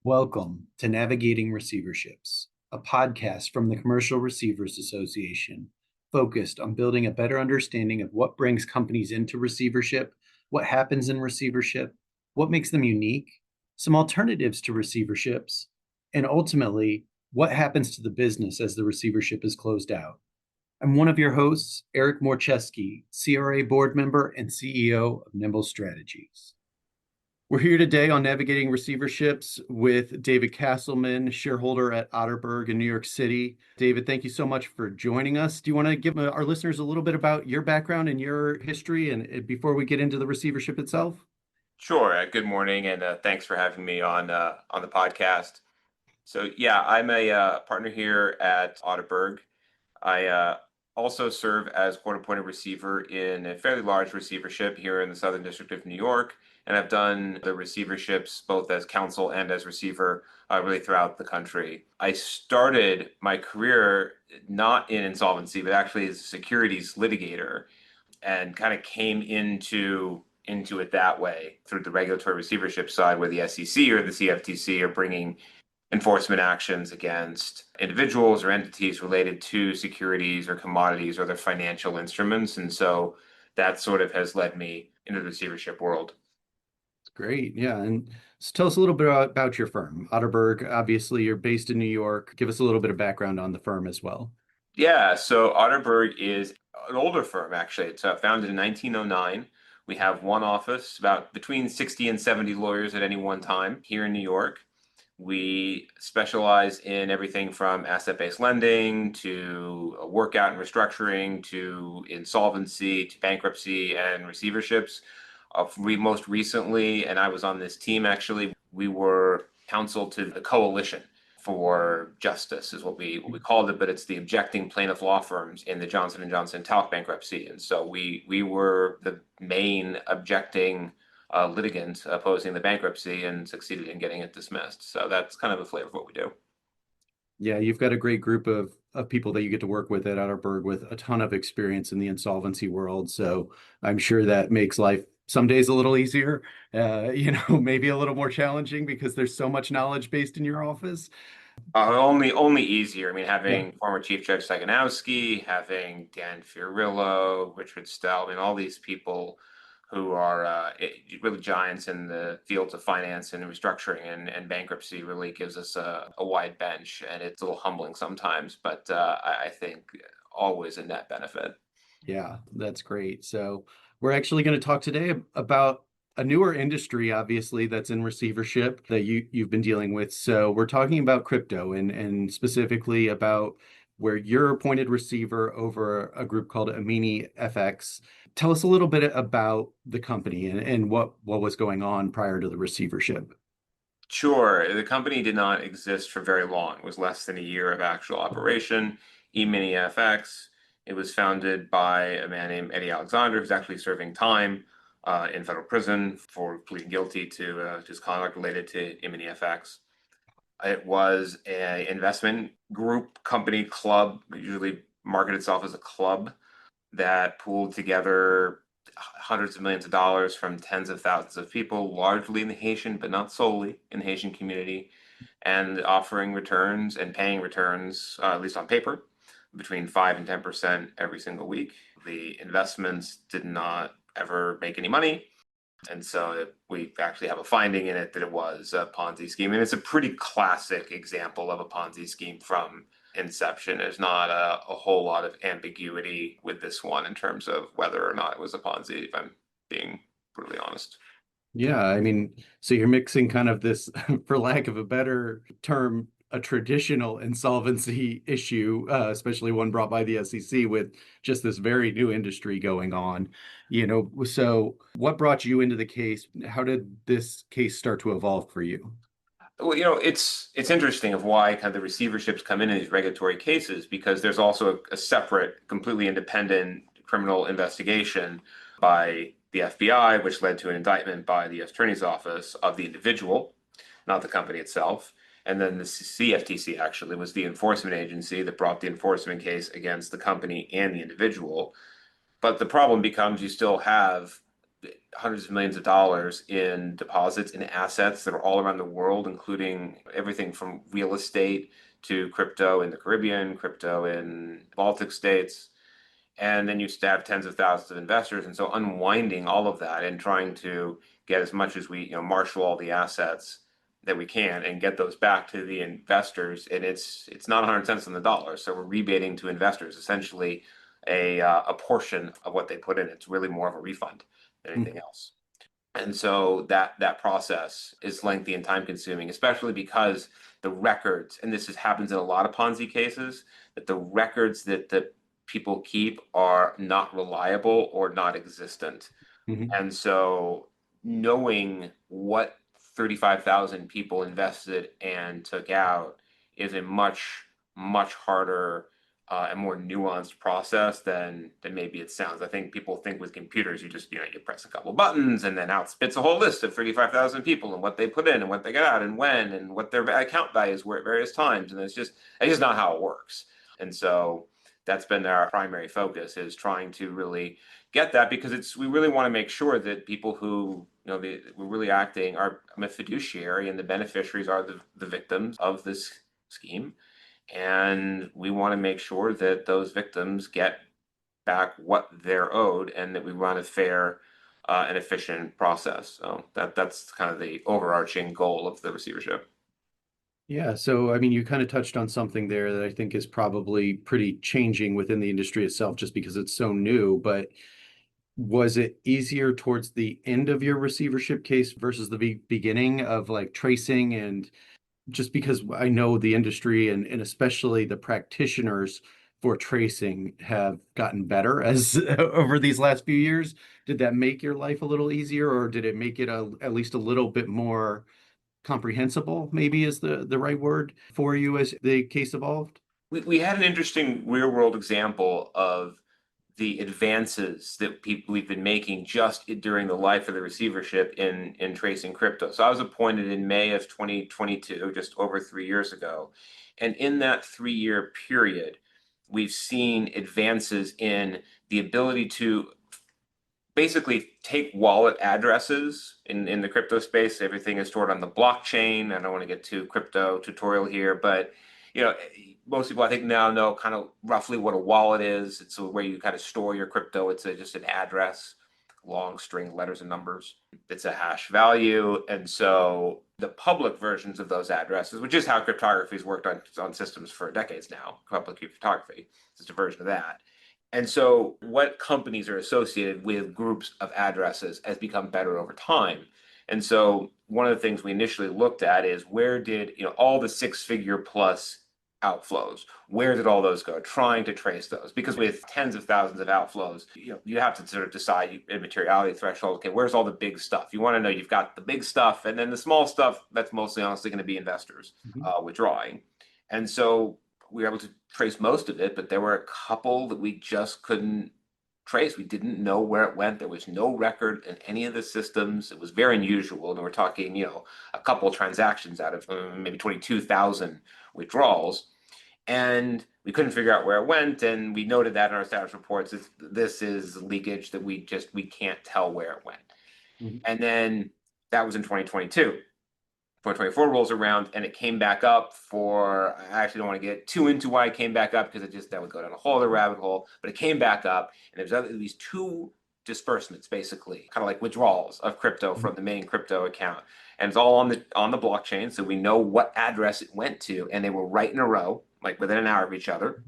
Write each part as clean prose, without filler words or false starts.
Welcome to Navigating Receiverships, a podcast from the Commercial Receivers Association focused on building a better understanding of what brings companies into receivership, what happens in receivership, what makes them unique, some alternatives to receiverships, and ultimately, what happens to the business as the receivership is closed out. I'm one of your hosts, Eric Morcheski, CRA board member and CEO of Nimble Strategies. We're here today on Navigating Receiverships with David Castleman, shareholder at Otterbourg in New York City. David, thank you so much for joining us. Do you want to give our listeners a little bit about your background and your history and before we get into the receivership itself? Sure. Good morning, and thanks for having me on the podcast. So yeah, I'm a partner here at Otterbourg. I also serve as court-appointed receiver in a fairly large receivership here in the Southern District of New York, and I've done the receiverships both as counsel and as receiver really throughout the country. I started my career not in insolvency, but actually as a securities litigator, and kind of came into it that way through the regulatory receivership side, where the SEC or the CFTC are bringing enforcement actions against individuals or entities related to securities or commodities or their financial instruments. And so that sort of has led me into the receivership world. Great. Yeah. And so tell us a little bit about your firm. Otterbourg, obviously, you're based in New York. Give us a little bit of background on the firm as well. Yeah, so Otterbourg is an older firm, actually. It's founded in 1909. We have one office, about between 60 and 70 lawyers at any one time here in New York. We specialize in everything from asset-based lending to workout and restructuring to insolvency to bankruptcy and receiverships. We most recently, and I was on this team actually, we were counsel to the Coalition for Justice is what we called it, but it's the objecting plaintiff law firms in the Johnson & Johnson talc bankruptcy. And so we were the main objecting litigant opposing the bankruptcy and succeeded in getting it dismissed. So that's kind of a flavor of what we do. Yeah, you've got a great group of people that you get to work with at Otterbourg with a ton of experience in the insolvency world. So I'm sure that makes life some days a little easier, maybe a little more challenging because there's so much knowledge based in your office. Only easier. I mean, Yeah. having former Chief Judge Saganowski, having Dan Fiorillo, Richard Stell, I mean, all these people who are really giants in the fields of finance and restructuring and bankruptcy really gives us a wide bench, and it's a little humbling sometimes, but I think always a net benefit. Yeah, that's great. So we're actually going to talk today about a newer industry, obviously, that's in receivership that you've been dealing with. So we're talking about crypto and specifically about where you're appointed receiver over a group called EminiFX. Tell us a little bit about the company and what was going on prior to the receivership. Sure. The company did not exist for very long. It was less than a year of actual operation. EminiFX. It was founded by a man named Eddie Alexander, who's actually serving time in federal prison for pleading guilty to his conduct related to EminiFX. It was an investment group, company, club, usually market itself as a club that pooled together hundreds of millions of dollars from tens of thousands of people, largely in the Haitian, but not solely in the Haitian community, and offering returns and paying returns, at least on paper, between 5 and 10% every single week. The investments did not ever make any money. And so we actually have a finding in it that it was a Ponzi scheme. And it's a pretty classic example of a Ponzi scheme from inception. There's not a whole lot of ambiguity with this one in terms of whether or not it was a Ponzi, if I'm being brutally honest. Yeah, I mean, so you're mixing kind of this, for lack of a better term, a traditional insolvency issue, especially one brought by the SEC with just this very new industry going on. So what brought you into the case? How did this case start to evolve for you? Well, it's interesting of why kind of the receiverships come in these regulatory cases, because there's also a separate, completely independent criminal investigation by the FBI, which led to an indictment by the U.S. Attorney's Office of the individual, not the company itself. And then the CFTC actually was the enforcement agency that brought the enforcement case against the company and the individual. But the problem becomes you still have hundreds of millions of dollars in deposits and assets that are all around the world, including everything from real estate to crypto in the Caribbean, crypto in Baltic states. And then you have tens of thousands of investors. And so unwinding all of that and trying to get as much as we, marshal all the assets that we can and get those back to the investors. And it's not 100 cents on the dollar. So we're rebating to investors essentially a portion of what they put in. It's really more of a refund than anything else. And so that process is lengthy and time consuming, especially because the records, and happens in a lot of Ponzi cases, that the records that the people keep are not reliable or not existent. Mm-hmm. And so knowing what 35,000 people invested and took out is a much, much harder and more nuanced process than maybe it sounds. I think people think with computers, you just, you press a couple buttons and then out spits a whole list of 35,000 people and what they put in and what they got out and when and what their account values were at various times. And it's just not how it works. And so that's been our primary focus, is trying to really get that, because we really want to make sure that people who, we're really acting, I'm a fiduciary and the beneficiaries are the victims of this scheme. And we want to make sure that those victims get back what they're owed and that we run a fair and efficient process. So that's kind of the overarching goal of the receivership. Yeah, so I mean, you kind of touched on something there that I think is probably pretty changing within the industry itself, just because it's so new. But was it easier towards the end of your receivership case versus the beginning of like tracing? And just because I know the industry and especially the practitioners for tracing have gotten better as over these last few years, did that make your life a little easier, or did it make it at least a little bit more comprehensible, maybe is the right word for you as the case evolved? We had an interesting real world example of the advances that we've been making just during the life of the receivership in tracing crypto. So I was appointed in May of 2022, just over 3 years ago. And in that 3 year period, we've seen advances in the ability to basically take wallet addresses in the crypto space. Everything is stored on the blockchain. I don't want to get too crypto tutorial here, but most people I think now know kind of roughly what a wallet is. It's where you kind of store your crypto. It's just an address, long string letters and numbers. It's a hash value. And so the public versions of those addresses, which is how cryptography has worked on systems for decades now, public cryptography, it's just a version of that. And so what companies are associated with groups of addresses has become better over time. And so one of the things we initially looked at is, where did, all the six-figure plus outflows, where did all those go? Trying to trace those, because with tens of thousands of outflows, you have to sort of decide a materiality threshold. Okay, where's all the big stuff? You want to know you've got the big stuff, and then the small stuff, that's mostly honestly going to be investors withdrawing. And so we were able to trace most of it, but there were a couple that we just couldn't trace. We didn't know where it went. There was no record in any of the systems. It was very unusual. And we're talking, a couple transactions out of maybe 22,000 withdrawals. And we couldn't figure out where it went. And we noted that in our status reports. This is leakage that we can't tell where it went. Mm-hmm. And then that was in 2022. 2024 rolls around and it came back up for, I actually don't want to get too into why it came back up, because that would go down a whole other rabbit hole, but it came back up, and there's at least two disbursements, basically, kind of like withdrawals of crypto from the main crypto account. And it's all on the blockchain, so we know what address it went to, and they were right in a row, like within an hour of each other.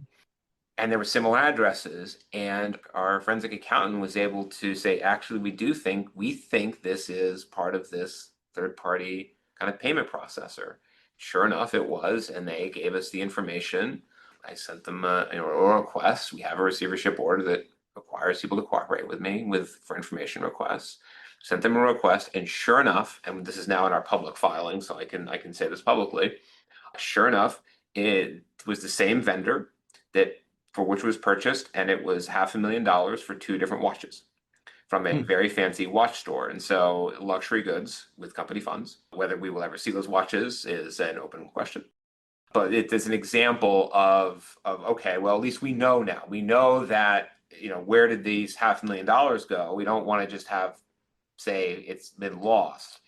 And there were similar addresses, and our forensic accountant was able to say, actually, we think this is part of this third party kind of payment processor. Sure enough, it was, and they gave us the information. I sent them a request. We have a receivership order that requires people to cooperate with me for information requests. Sent them a request, and sure enough, and this is now in our public filing, so I can say this publicly. Sure enough, it was the same vendor for which was purchased, and it was $500,000 for two different watches from a very fancy watch store. And so luxury goods with company funds. Whether we will ever see those watches is an open question. But it is an example of okay, well, at least we know now. We know that, where did these $500,000 go? We don't want to just have say it's been lost.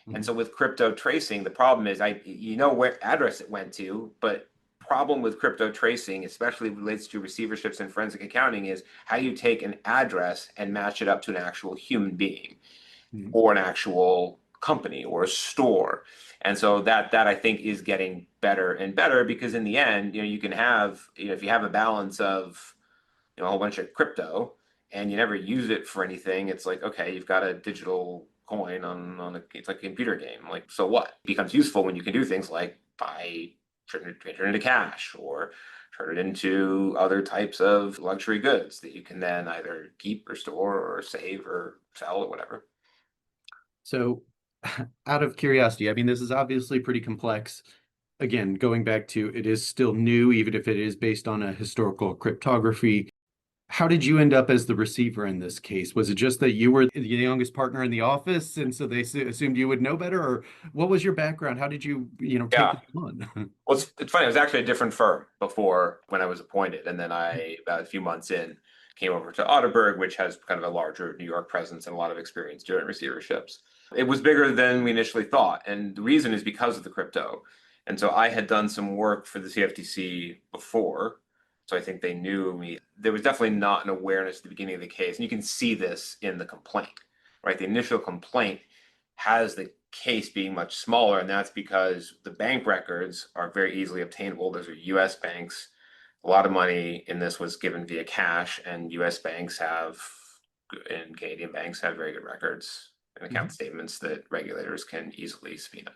And Mhm. so with crypto tracing, the problem is you know where address it went to, but problem with crypto tracing, especially relates to receiverships and forensic accounting, is how you take an address and match it up to an actual human being Mhm. or an actual company or a store. And so that I think is getting better and better, because in the end, you can have, if you have a balance of, a whole bunch of crypto and you never use it for anything, it's like, okay, you've got a digital coin on it's like a computer game. Like, so what? It becomes useful when you can do things like turn it into cash, or turn it into other types of luxury goods that you can then either keep or store or save or sell or whatever. So, out of curiosity, I mean, this is obviously pretty complex. Again, going back to it is still new, even if it is based on a historical cryptography. How did you end up as the receiver in this case? Was it just that you were the youngest partner in the office, and so they assumed you would know better, or what was your background? How did you, take Yeah. this on? Well, it's funny. It was actually a different firm before when I was appointed, and then about a few months in, came over to Otterbourg, which has kind of a larger New York presence and a lot of experience doing receiverships. It was bigger than we initially thought, and the reason is because of the crypto. And so I had done some work for the CFTC before, so I think they knew me. There was definitely not an awareness at the beginning of the case, and you can see this in the complaint, right? The initial complaint has the case being much smaller, and that's because the bank records are very easily obtainable. Those are US banks. A lot of money in this was given via cash, and US banks and Canadian banks have very good records and account Mhm. statements that regulators can easily subpoena.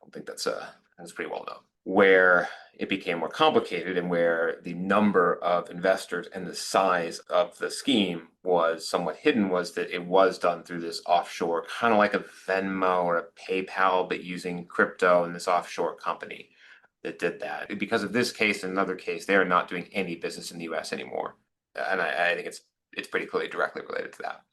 I think that's pretty well known. Where it became more complicated and where the number of investors and the size of the scheme was somewhat hidden was that it was done through this offshore, kind of like a Venmo or a PayPal, but using crypto and this offshore company that did that. Because of this case and another case, they are not doing any business in the US anymore. And I think it's pretty clearly directly related to that.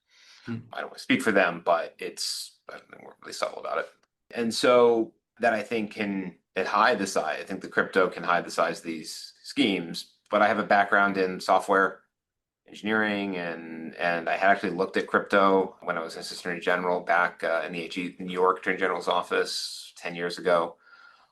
Mhm. I don't want to speak for them, but I think we're really subtle about it. And so that I think it hide the size. I think the crypto can hide the size of these schemes. But I have a background in software engineering, and I had actually looked at crypto when I was an assistant attorney general back in the AG New York Attorney General's office 10 years ago.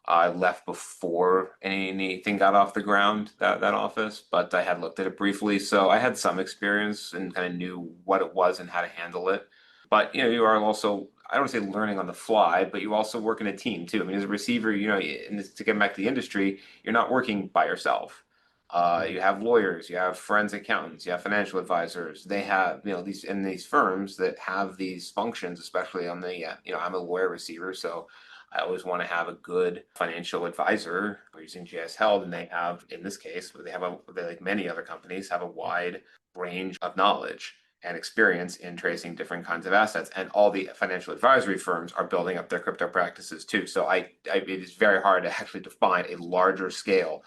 I left before anything got off the ground, that office, but I had looked at it briefly, so I had some experience and kind of knew what it was and how to handle it. But you are also, I don't want to say learning on the fly, but you also work in a team too. I mean, as a receiver, to get back to the industry, you're not working by yourself. You have lawyers, you have forensic accountants, you have financial advisors. They have, these firms that have these functions, especially on I'm a lawyer receiver, so I always want to have a good financial advisor. We're using JS Held, and they have, in this case, they, like many other companies, have a wide range of knowledge and experience in tracing different kinds of assets. And all the financial advisory firms are building up their crypto practices too. So it is very hard to actually define a larger scale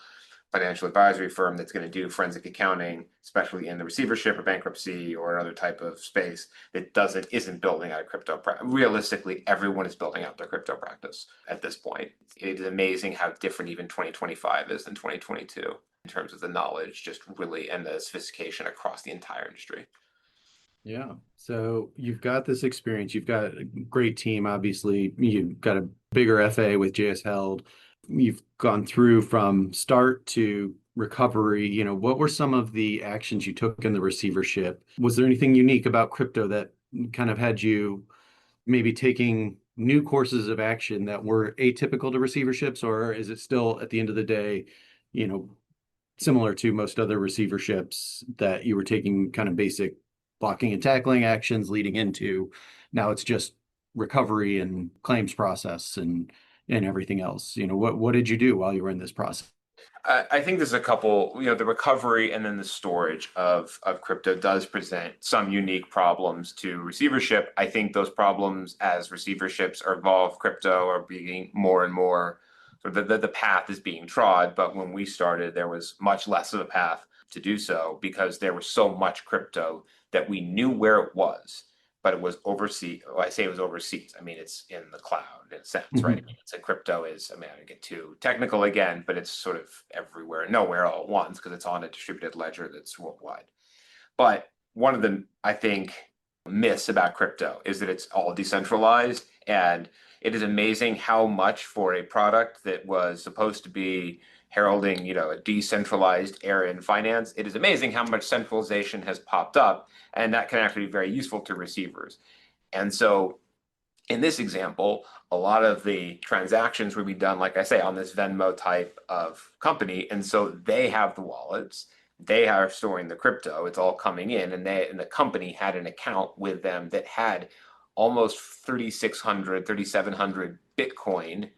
financial advisory firm that's going to do forensic accounting, especially in the receivership or bankruptcy or another type of space that isn't building out a crypto practice. Realistically, everyone is building out their crypto practice at this point. It is amazing how different even 2025 is than 2022 in terms of the knowledge, just really, and the sophistication across the entire industry. Yeah. So you've got this experience. You've got a great team, obviously. You've got a bigger FA with JS Held. You've gone through from start to recovery. What were some of the actions you took in the receivership? Was there anything unique about crypto that kind of had you maybe taking new courses of action that were atypical to receiverships, or is it still at the end of the day, you know, similar to most other receiverships that you were taking kind of basic blocking and tackling actions leading into. Now it's just recovery and claims process and everything else. What did you do while you were in this process? I think there's a couple, the recovery and then the storage of crypto does present some unique problems to receivership. I think those problems, as receiverships evolve crypto, are being more and more, sort of the path is being trod. But when we started, there was much less of a path to do so because there was so much crypto that we knew where it was, but it was overseas. Well, I say it was overseas. I mean, it's in the cloud in a sense, right? I Mhm. mean, it's a crypto is, I mean, I don't get too technical again, but it's sort of everywhere, nowhere all at once because it's on a distributed ledger that's worldwide. But one of the, I think, myths about crypto is that it's all decentralized, and it is amazing how much for a product that was supposed to be heralding, a decentralized era in finance, it is amazing how much centralization has popped up, and that can actually be very useful to receivers. And so in this example, a lot of the transactions would be done, like I say, on this Venmo type of company. And so they have the wallets, they are storing the crypto, it's all coming in, and the company had an account with them that had almost 3,600, 3,700 Bitcoin,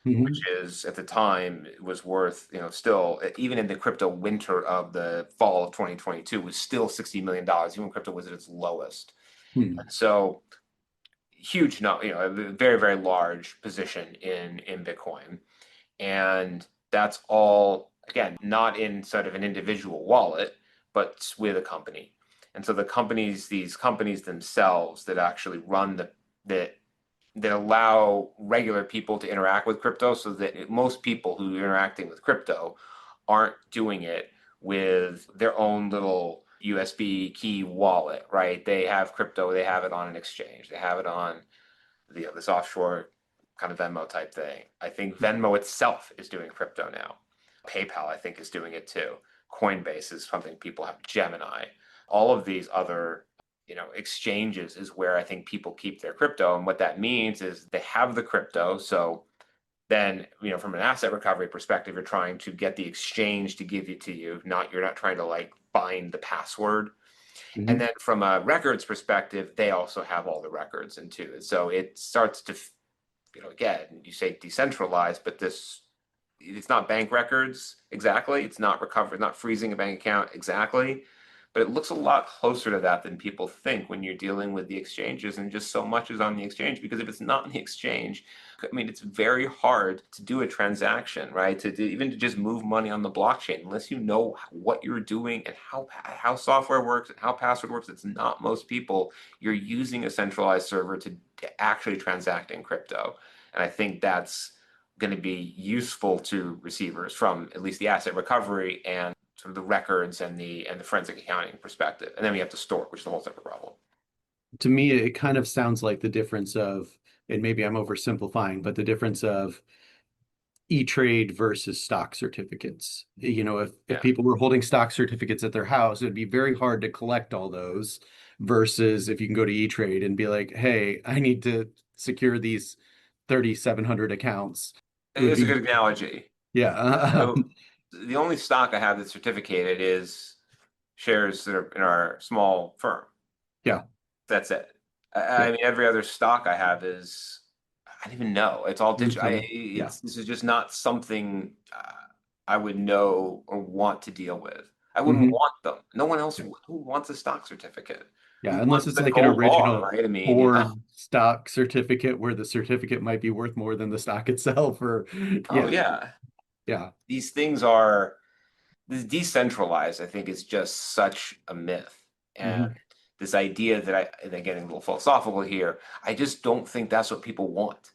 which Mhm. is at the time was worth, still, even in the crypto winter of the fall of 2022, was still $60 million, even when crypto was at its lowest. Hmm. And so huge, a very, very large position in Bitcoin. And that's all, again, not in sort of an individual wallet, but with a company. And so these companies themselves that actually run that that allow regular people to interact with crypto, so that most people who are interacting with crypto aren't doing it with their own little USB key wallet, right? They have crypto, they have it on an exchange, they have it on this offshore kind of Venmo type thing. I think Venmo itself is doing crypto now. PayPal, I think, is doing it too. Coinbase is something people have. Gemini, all of these other exchanges is where I think people keep their crypto. And what that means is they have the crypto. So then, from an asset recovery perspective, you're trying to get the exchange to give it to you. You're not trying to like bind the password. And Mhm. then from a records perspective, they also have all the records into it. So it starts to, again, you say decentralized, but it's not bank records exactly. It's not recovery, not freezing a bank account exactly. But it looks a lot closer to that than people think when you're dealing with the exchanges, and just so much is on the exchange, because if it's not in the exchange, I mean, it's very hard to do a transaction, right? Even to just move money on the blockchain, unless you know what you're doing and how software works and how password works. It's not most people. You're using a centralized server to actually transact in crypto, and I think that's going to be useful to receivers from at least the asset recovery and sort of the records and the forensic accounting perspective. And then we have to store, which is a whole separate problem. To me, it kind of sounds like the difference of, and maybe I'm oversimplifying, but the difference of E-Trade versus stock certificates. If Yeah. people were holding stock certificates at their house, it'd be very hard to collect all those versus if you can go to E-Trade and be like, hey, I need to secure these 3,700 accounts. It would It's a be, good analogy. yeah. So the only stock I have that's certificated is shares that are in our small firm. Yeah. That's it. Yeah. I mean, every other stock I have is, I don't even know. It's all digital. Yeah. This is just not something I would know or want to deal with. I wouldn't Hmm. want them. No one else Yeah. who wants a stock certificate. Who Yeah. Unless wants it's the like an gold bar, original right? I mean, Ford stock certificate where the certificate might be worth more than the stock itself, or oh yeah. yeah. Yeah. These things are this decentralized, I think, is just such a myth. And Hmm. this idea that and again, a little philosophical here, I just don't think that's what people want.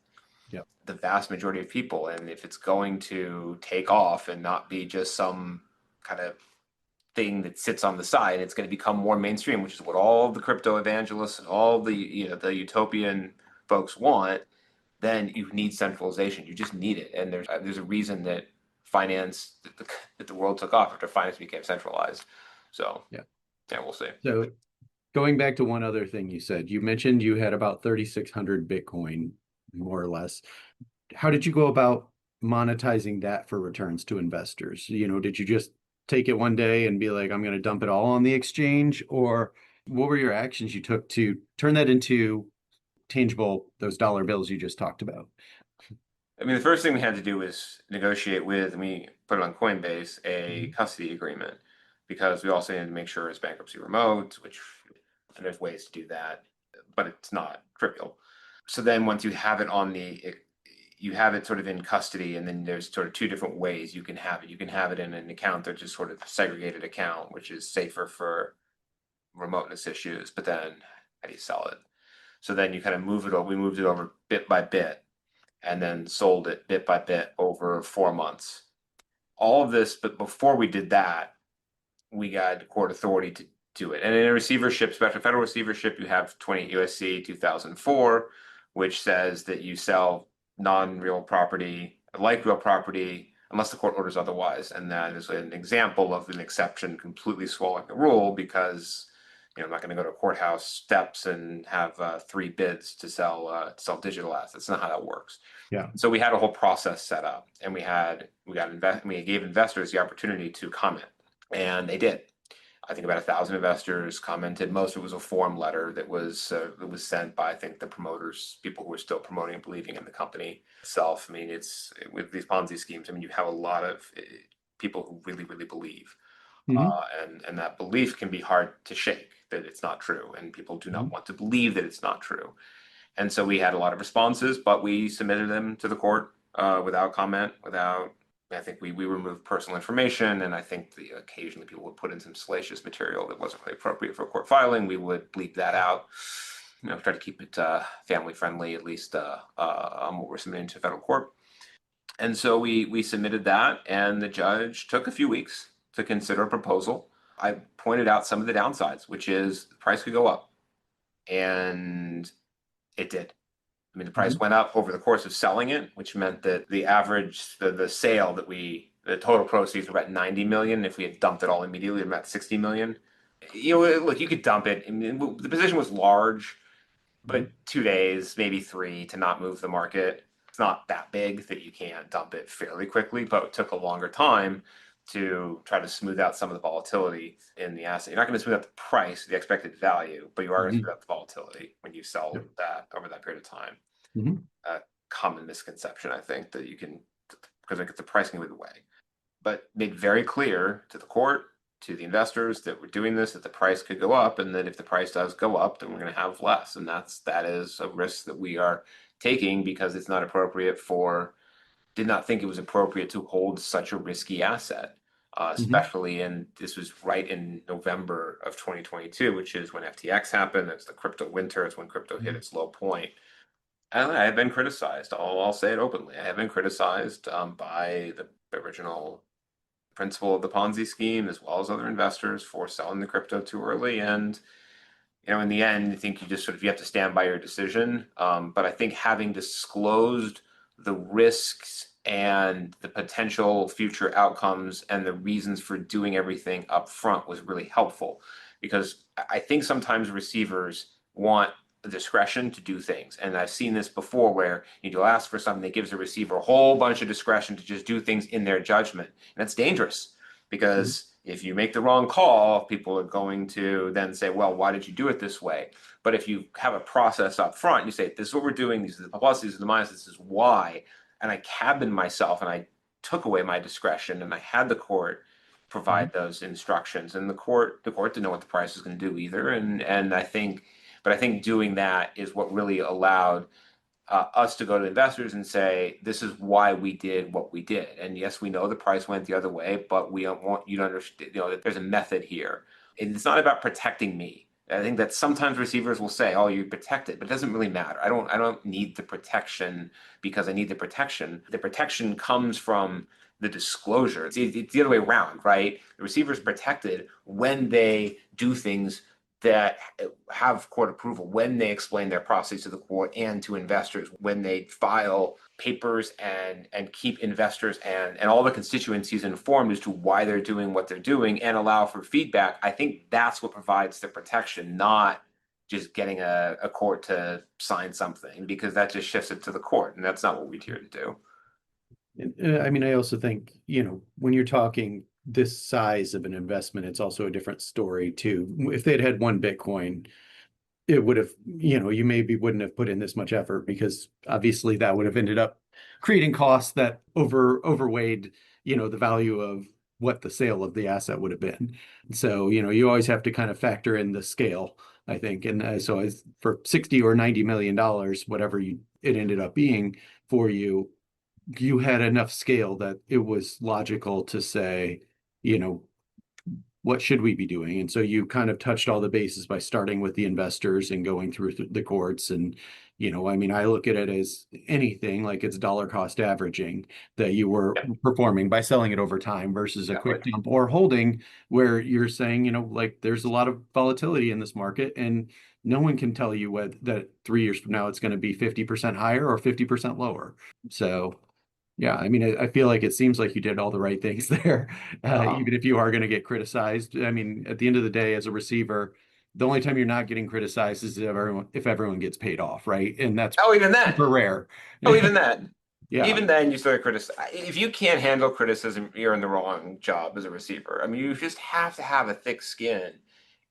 Yeah. The vast majority of people. And if it's going to take off and not be just some kind of thing that sits on the side, it's going to become more mainstream, which is what all the crypto evangelists and all the utopian folks want. Then you need centralization. You just need it, and there's a reason that that the world took off after finance became centralized. So Yeah. yeah, we'll see. So going back to one other thing you said, you mentioned you had about 3,600 Bitcoin, more or less. How did you go about monetizing that for returns to investors? Did you just take it one day and be like, I'm going to dump it all on the exchange? Or what were your actions you took to turn that into tangible, those dollar bills you just talked about? I mean, the first thing we had to do was negotiate with, and we put it on Coinbase, a Mhm. custody agreement, because we also needed to make sure it's bankruptcy remote, and there's ways to do that, but it's not trivial. So then once you have it you have it sort of in custody, and then there's sort of two different ways you can have it. You can have it in an account that's just sort of segregated account, which is safer for remoteness issues, but then how do you sell it? So then you kind of move it over, we moved it over bit by bit, and then sold it bit by bit over 4 months. All of this, but before we did that, we got court authority do it. And in a receivership, special federal receivership, you have 20 USC 2004, which says that you sell non-real property, like real property, unless the court orders otherwise. And that is an example of an exception completely swallowing the rule because I'm not going to go to courthouse steps and have 3 bids to sell digital assets. That's not how that works. Yeah. So we had a whole process set up, and we gave investors the opportunity to comment, and they did. I think about 1,000 investors commented. Most of it was a form letter that was sent by, I think, the promoters, people who were still promoting and believing in the company itself. I mean, it's with these Ponzi schemes. I mean, you have a lot of people who really, really believe, and that belief can be hard to shake that it's not true, and people do not want to believe that it's not true. And so we had a lot of responses, but we submitted them to the court without comment, I think we removed personal information, and I think occasionally people would put in some salacious material that wasn't really appropriate for a court filing. We would bleep that out, try to keep it family friendly, at least on what we're submitting to federal court. And so we submitted that, and the judge took a few weeks to consider a proposal. I pointed out some of the downsides, which is the price could go up, and it did. I mean, the price went up over the course of selling it, which meant that the average, the sale the total proceeds were about 90 million. If we had dumped it all immediately, about 60 million. Look, you could dump it. I mean, the position was large, but 2 days, maybe 3 to not move the market. It's not that big that you can't dump it fairly quickly, but it took a longer time to try to smooth out some of the volatility in the asset. You're not going to smooth out the price, the expected value, but you are going to smooth out the volatility when you sell that over that period of time. A common misconception, I think, that you can, because the pricing would away, but made very clear to the court, to the investors that we're doing this, that the price could go up, and that if the price does go up, then we're going to have less. And that is a risk that we are taking because it's not appropriate did not think it was appropriate to hold such a risky asset, especially this was right in November of 2022, which is when FTX happened. It's the crypto winter. It's when crypto hit its low point. And I have been criticized. I'll say it openly. I have been criticized by the original principal of the Ponzi scheme, as well as other investors, for selling the crypto too early. And in the end, I think you have to stand by your decision. But I think having disclosed the risks and the potential future outcomes and the reasons for doing everything up front was really helpful, because I think sometimes receivers want discretion to do things. And I've seen this before where you'll ask for something that gives a receiver a whole bunch of discretion to just do things in their judgment. And that's dangerous because if you make the wrong call, people are going to then say, well, why did you do it this way? But if you have a process up front, you say, this is what we're doing, these are the pluses, these are the minuses, this is why. And I cabined myself and I took away my discretion, and I had the court provide those instructions. And the court didn't know what the price was going to do either. And I think doing that is what really allowed us to go to investors and say, this is why we did what we did. And yes, we know the price went the other way, but we don't want you to understand, that there's a method here. And it's not about protecting me. I think that sometimes receivers will say, oh, you protect it, but it doesn't really matter. I don't need the protection because I need the protection. The protection comes from the disclosure. It's the other way around, right? The receiver is protected when they do things that have court approval, when they explain their process to the court and to investors, when they file papers and keep investors and all the constituencies informed as to why they're doing what they're doing and allow for feedback. I think that's what provides the protection, not just getting a court to sign something, because that just shifts it to the court, and that's not what we're here to do. I mean, I also think, when you're talking this size of an investment, it's also a different story too. If they'd had one Bitcoin, it would have, you maybe wouldn't have put in this much effort, because obviously that would have ended up creating costs that overweighed, the value of what the sale of the asset would have been. So, you always have to kind of factor in the scale, I think. And so for 60 or $90 million, whatever it ended up being for you, you had enough scale that it was logical to say, what should we be doing? And so you kind of touched all the bases by starting with the investors and going through the courts. And, I mean, I look at it as anything like it's dollar cost averaging that you were Yeah, performing by selling it over time versus a exactly. quick dump or holding where you're saying, like there's a lot of volatility in this market and no one can tell you that 3 years from now it's going to be 50% higher or 50% lower. So yeah, I mean, I feel like it seems like you did all the right things there, Um, even if you are going to get criticized. I mean, at the end of the day, as a receiver, the only time you're not getting criticized is if everyone gets paid off, right? And that's oh, even then. super rare. Oh, even then. Yeah, Even then, you start criticize. If you can't handle criticism, you're in the wrong job as a receiver. I mean, you just have to have a thick skin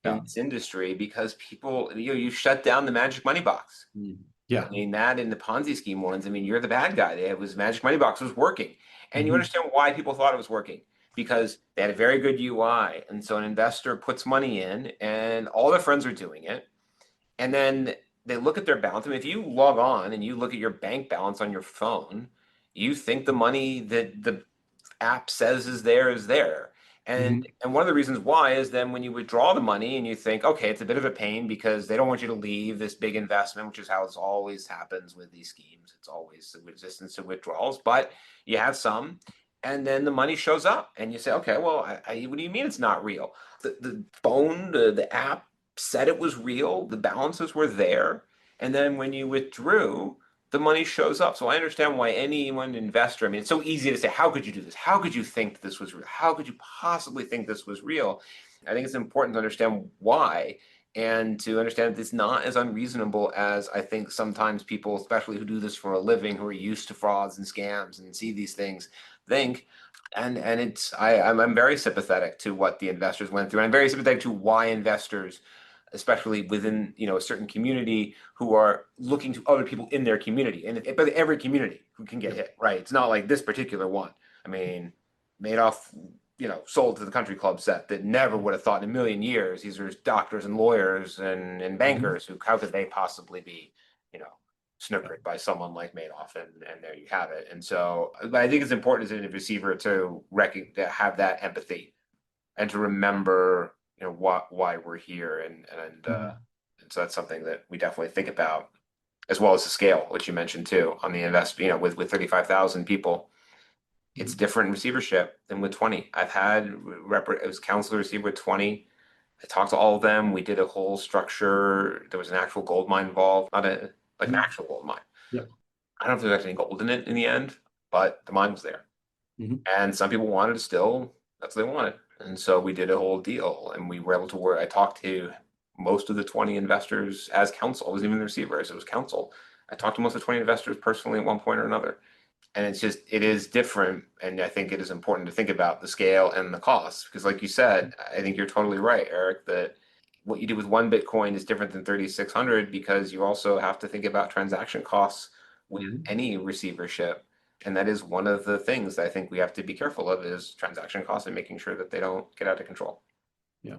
in yeah, this industry because people, you shut down the magic money box. mm, I yeah, mean, that in the Ponzi scheme ones, I mean, you're the bad guy. It was Magic Money Box was working. And you mhm, understand why people thought it was working because they had a very good UI. And so an investor puts money in and all their friends are doing it. And then they look at their balance. I mean, if you log on and you look at your bank balance on your phone, you think the money that the app says is there. And mhm, and one of the reasons why is then when you withdraw the money and you think, okay, it's a bit of a pain because they don't want you to leave this big investment, which is how it always happens with these schemes. It's always the resistance to withdrawals, but you have some, and then the money shows up, and you say, okay, well, what do you mean it's not real? The phone, the app said it was real, the balances were there, and then when you withdrew, the money shows up. So I understand why anyone investor, I mean, it's so easy to say, how could you do this? How could you think this was real? How could you possibly think this was real? I think it's important to understand why and to understand that it's not as unreasonable as I think sometimes people, especially who do this for a living, who are used to frauds and scams and see these things, think. And it's I'm very sympathetic to what the investors went through. I'm very sympathetic to why investors, especially within a certain community, who are looking to other people in their community, and but every community who can get yep, hit, right? It's not like this particular one. I mean, Madoff, sold to the country club set that never would have thought in a million years. These are doctors and lawyers and mhm, bankers who, how could they possibly be, you know, yeah, snookered by someone like Madoff? And there you have it. And so, but I think it's important as a receiver to have that empathy and to remember why we're here mhm, and so that's something that we definitely think about as well as the scale which you mentioned too on the invest with 35,000 people. It's mhm, different in receivership than with 20. I've had it was counsel receiver with 20. I talked to all of them. We did a whole structure. There was an actual gold mine involved, not a like an mhm, actual gold mine. yep, I don't know if there's actually any gold in it in the end, but the mine was there. mhm, And some people wanted to still, that's what they wanted. And so we did a whole deal and we were able to work. I talked to most of the 20 investors as counsel. I wasn't even the receiver, as it was counsel. I talked to most of the 20 investors personally at one point or another. And it is different. And I think it is important to think about the scale and the costs. Because like you said, I think you're totally right, Eric, that what you do with one Bitcoin is different than 3,600 because you also have to think about transaction costs with mhm, any receivership. And that is one of the things that I think we have to be careful of is transaction costs and making sure that they don't get out of control. yeah.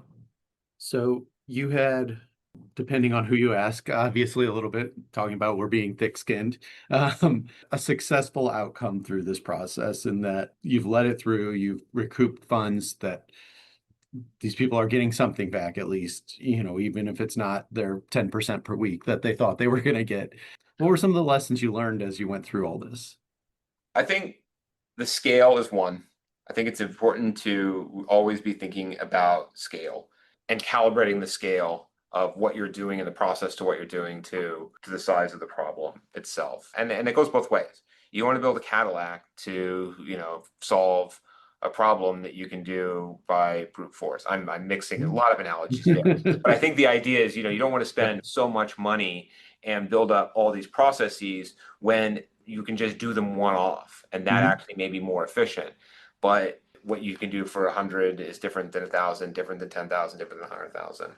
So you had, depending on who you ask, obviously a little bit talking about we're being thick-skinned, a successful outcome through this process in that you've let it through, you've recouped funds that these people are getting something back at least, even if it's not their 10% per week that they thought they were going to get. What were some of the lessons you learned as you went through all this? I think the scale is one. I think it's important to always be thinking about scale and calibrating the scale of what you're doing in the process to what you're doing to the size of the problem itself. And it goes both ways. You want to build a Cadillac to, solve a problem that you can do by brute force. I'm mixing a lot of analogies there. But I think the idea is, you don't want to Yep. spend so much money and build up all these processes when you can just do them one off, and that Mhm. actually may be more efficient. But what you can do for 100 is different than 1,000, different than 10,000, different than 100,000,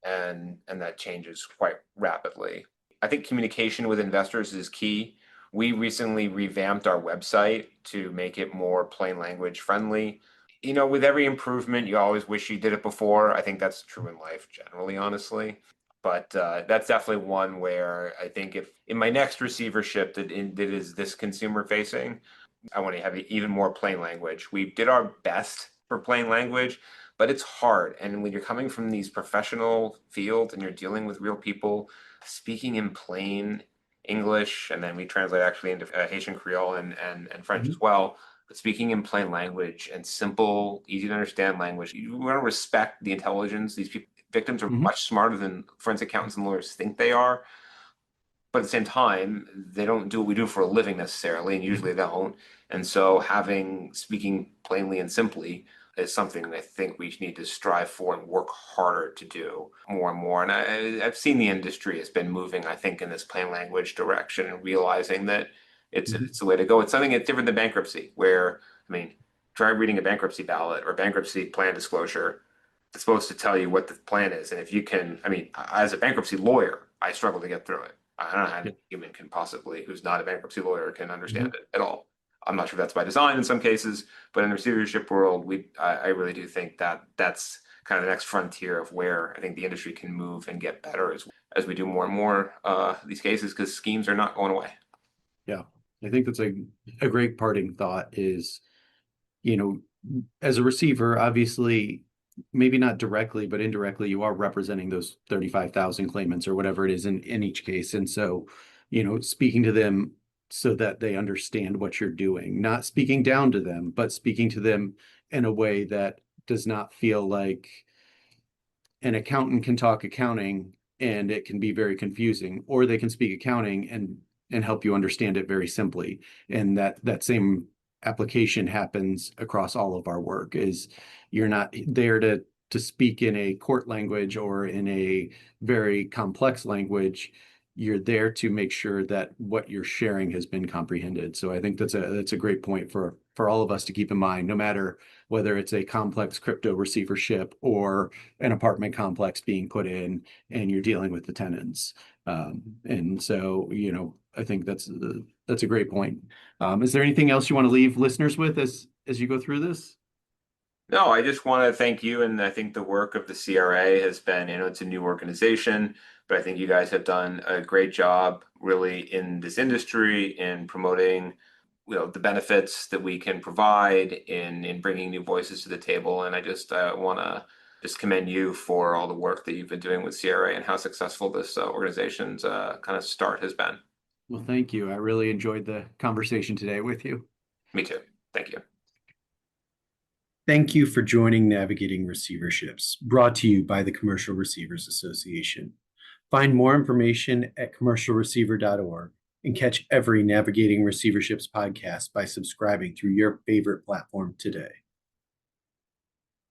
and that changes quite rapidly. I think communication with investors is key. We recently revamped our website to make it more plain language friendly. With every improvement, you always wish you did it before. I think that's true in life generally, honestly. But that's definitely one where I think if in my next receivership that is this consumer facing, I want to have even more plain language. We did our best for plain language, but it's hard. And when you're coming from these professional fields and you're dealing with real people, speaking in plain English, and then we translate actually into Haitian Creole and French as well. But speaking in plain language and simple, easy to understand language, you want to respect the intelligence. These people, victims are much smarter than forensic accountants and lawyers think they are. But at the same time, they don't do what we do for a living necessarily, and usually they don't. And so speaking plainly and simply is something I think we need to strive for and work harder to do more and more. And I've seen the industry has been moving, I think, in this plain language direction and realizing that it's the way to go. It's something that's different than bankruptcy, where, I mean, try reading a bankruptcy ballot or bankruptcy plan disclosure. It's supposed to tell you what the plan is. And if you can, I mean, as a bankruptcy lawyer, I struggle to get through it. I don't know how any human can possibly, who's not a bankruptcy lawyer, can understand it at all. I'm not sure if that's by design in some cases, but in the receivership world, I really do think that that's kind of the next frontier of where I think the industry can move and get better as we do more and more these cases, because schemes are not going away. Yeah, I think that's a great parting thought is, as a receiver, obviously, maybe not directly, but indirectly, you are representing those 35,000 claimants or whatever it is in each case. And so, speaking to them so that they understand what you're doing, not speaking down to them, but speaking to them in a way that does not feel like an accountant can talk accounting and it can be very confusing, or they can speak accounting and help you understand it very simply. And that same application happens across all of our work. Is you're not there to speak in a court language or in a very complex language. You're there to make sure that what you're sharing has been comprehended. So I think that's a great point for all of us to keep in mind, no matter whether it's a complex crypto receivership or an apartment complex being put in and you're dealing with the tenants. And so, I think that's a great point. Is there anything else you want to leave listeners with as you go through this? No, I just want to thank you. And I think the work of the CRA has been, it's a new organization, but I think you guys have done a great job really in this industry in promoting, the benefits that we can provide in bringing new voices to the table. And I just want to just commend you for all the work that you've been doing with CRA and how successful this organization's kind of start has been. Well, thank you. I really enjoyed the conversation today with you. Me too. Thank you. Thank you for joining Navigating Receiverships, brought to you by the Commercial Receivers Association. Find more information at commercialreceiver.org and catch every Navigating Receiverships podcast by subscribing through your favorite platform today.